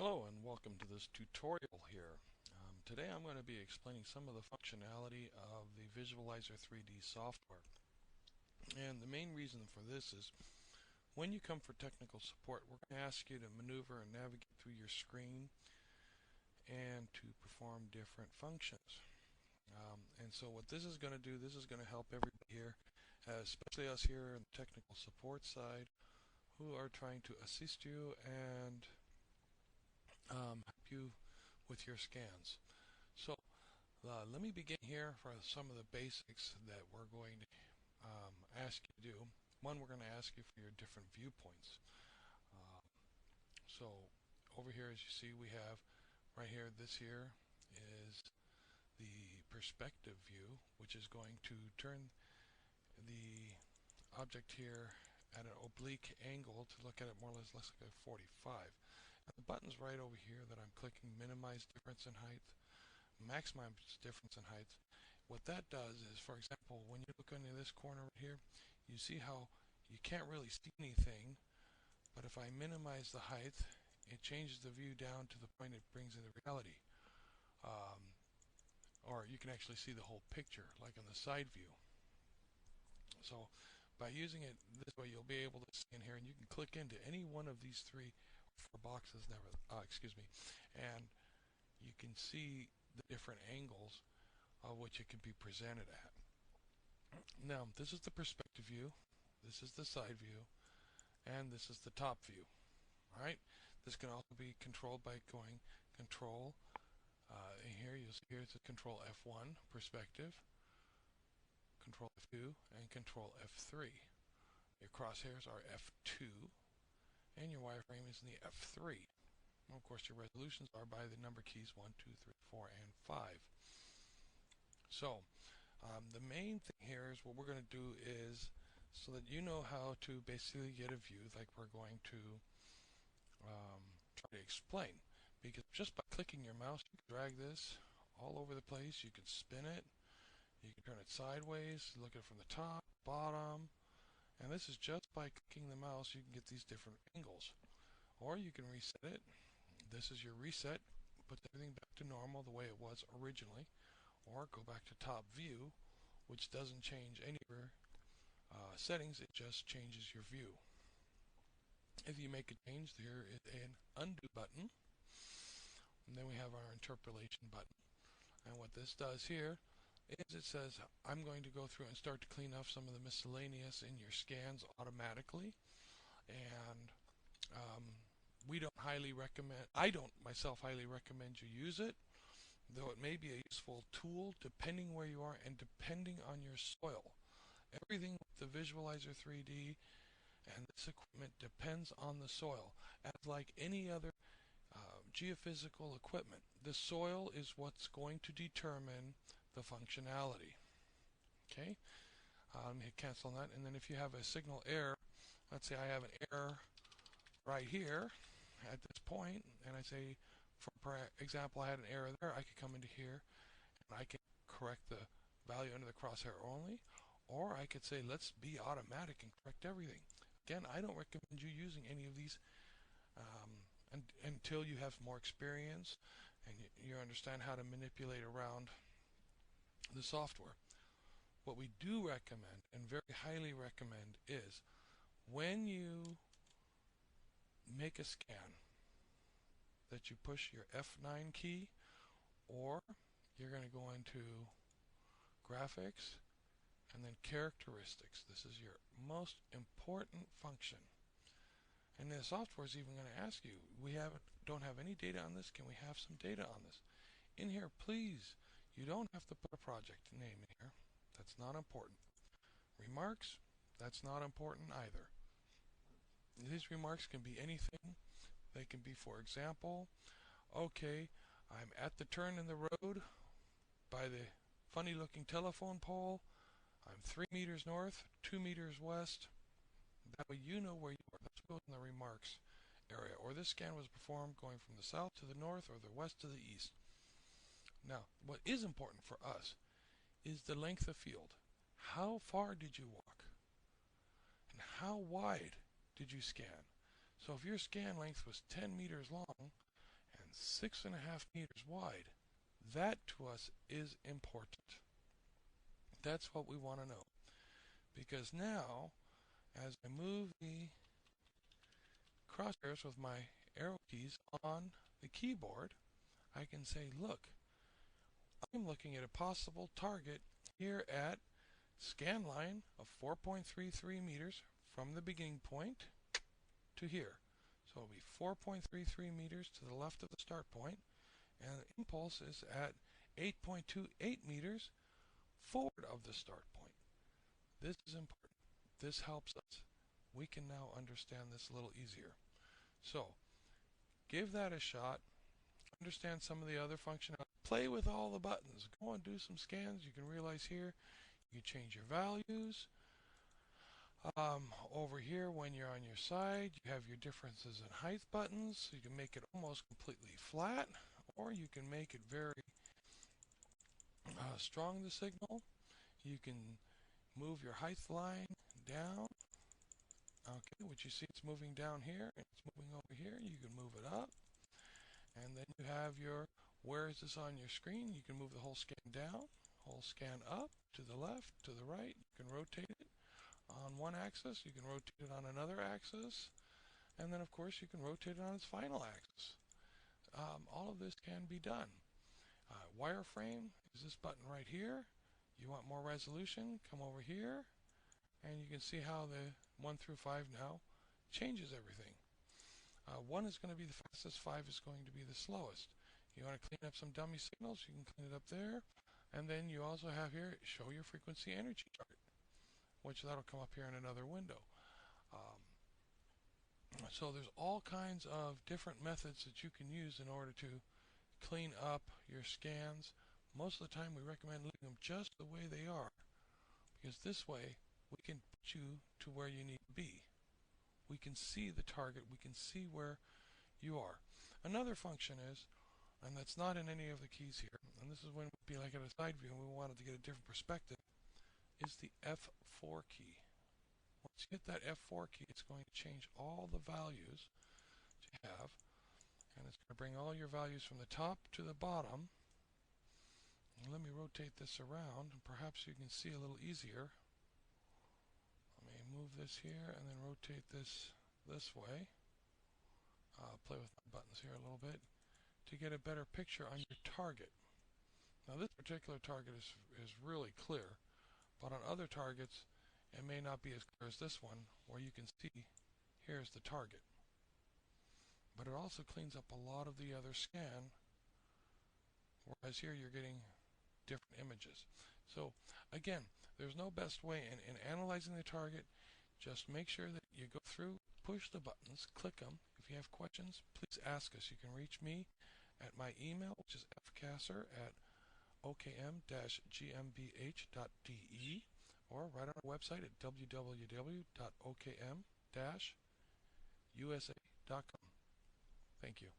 Hello and welcome to this tutorial here. Today I'm going to be explaining some of the functionality of the Visualizer 3D software. And the main reason for this is when you come for technical support, we're going to ask you to maneuver and navigate through your screen and to perform different functions. And so what this is going to do, this is going to help everybody here, especially us here on the technical support side, who are trying to assist you and help you with your scans. So let me begin here for some of the basics that we're going to ask you to do. One, we're going to ask you for your different viewpoints. So over here, as you see, we have right here, this here is the perspective view, which is going to turn the object here at an oblique angle to look at it more or less like a 45. And the button's right over here that I'm clicking, minimize difference in height, maximize difference in height. What that does is, for example, when you look into this corner right here, you see how you can't really see anything, but if I minimize the height, it changes the view down to the point it brings into reality. Or you can actually see the whole picture, like in the side view. So by using it this way, you'll be able to see in here, and you can click into any one of these four boxes, and you can see the different angles of which it can be presented at. Now, this is the perspective view, this is the side view, and this is the top view. All right. This can also be controlled by going Control. Here you'll see here it's a Control F1 perspective, Control F2, and Control F3. Your crosshairs are F2, and your wireframe is in the F3. And of course, your resolutions are by the number keys 1, 2, 3, 4, and 5. So, the main thing here is what we're going to do is so that you know how to basically get a view like we're going to try to explain. Because just by clicking your mouse, you can drag this all over the place. You can spin it. You can turn it sideways, look at it from the top, bottom. And this is just by clicking the mouse, you can get these different angles. Or you can reset it. This is your reset. Puts everything back to normal the way it was originally. Or go back to top view, which doesn't change any of your settings. It just changes your view. If you make a change, there is an undo button. And then we have our interpolation button. And what this does here is it says, I'm going to go through and start to clean off some of the miscellaneous in your scans automatically. And we don't highly recommend, I don't myself highly recommend you use it, though it may be a useful tool depending where you are and depending on your soil. Everything with the Visualizer 3D and this equipment depends on the soil. As like any other geophysical equipment, the soil is what's going to determine the functionality. Okay, hit cancel on that, and then if you have a signal error, let's say I have an error right here at this point, and I say, for example, I had an error there, I could come into here and I can correct the value under the crosshair only, or I could say let's be automatic and correct everything. Again, I don't recommend you using any of these until you have more experience and you understand how to manipulate around the software. What we do recommend, and very highly recommend, is when you make a scan that you push your F9 key, or you're going to go into graphics and then characteristics. This is your most important function. And the software is even going to ask you, don't have any data on this, can we have some data on this? In here, please, you don't have to put a project name in here. That's not important. Remarks, that's not important either. These remarks can be anything. They can be, for example, okay, I'm at the turn in the road by the funny looking telephone pole. I'm 3 meters north, 2 meters west. That way you know where you are. That's what goes in the remarks area. Or this scan was performed going from the south to the north or the west to the east. Now, what is important for us is the length of field. How far did you walk? And how wide did you scan? So if your scan length was 10 meters long, 6.5 meters wide. That to us is important. That's what we want to know. Because now, as I move the crosshairs with my arrow keys on the keyboard, I can say, look, I'm looking at a possible target here at scan line of 4.33 meters from the beginning point to here. So it'll be 4.33 meters to the left of the start point, and the impulse is at 8.28 meters forward of the start point. This is important. This helps us. We can now understand this a little easier. So, give that a shot. Understand some of the other functionality. Play with all the buttons. Go and do some scans. You can realize here, you can change your values. Over here, when you're on your side, you have your differences in height buttons. So you can make it almost completely flat, or you can make it very strong, the signal. You can move your height line down. Okay, what you see, it's moving down here, and it's moving over here. You can move it up. And then you have your, where is this on your screen? You can move the whole scan down, whole scan up, to the left, to the right. You can rotate it on one axis. You can rotate it on another axis. And then, of course, you can rotate it on its final axis. All of this can be done. Wireframe is this button right here. You want more resolution, come over here. And you can see how the 1 through 5 now changes everything. 1 is going to be the fastest, 5 is going to be the slowest. You want to clean up some dummy signals, you can clean it up there. And then you also have here, show your frequency energy chart, which that'll come up here in another window. So there's all kinds of different methods that you can use in order to clean up your scans. Most of the time we recommend leaving them just the way they are, because this way we can put you to where you need to be. We can see the target, we can see where you are. Another function is, and that's not in any of the keys here, and this is when it would be like at a side view and we wanted to get a different perspective, is the F4 key. Once you hit that F4 key, it's going to change all the values that you have, and it's going to bring all your values from the top to the bottom. And let me rotate this around, and perhaps you can see a little easier. Let me move this here and then rotate this way. Play with my buttons here a little bit to get a better picture on your target. Now this particular target is really clear, but on other targets it may not be as clear as this one, where you can see here's the target. But it also cleans up a lot of the other scan, whereas here you're getting different images. So again, there's no best way in analyzing the target. Just make sure that you go through, push the buttons, click them. If you have questions, please ask us. You can reach me at my email, which is fkm-gmbh.de, or right on our website at www.okm-usa.com. Thank you.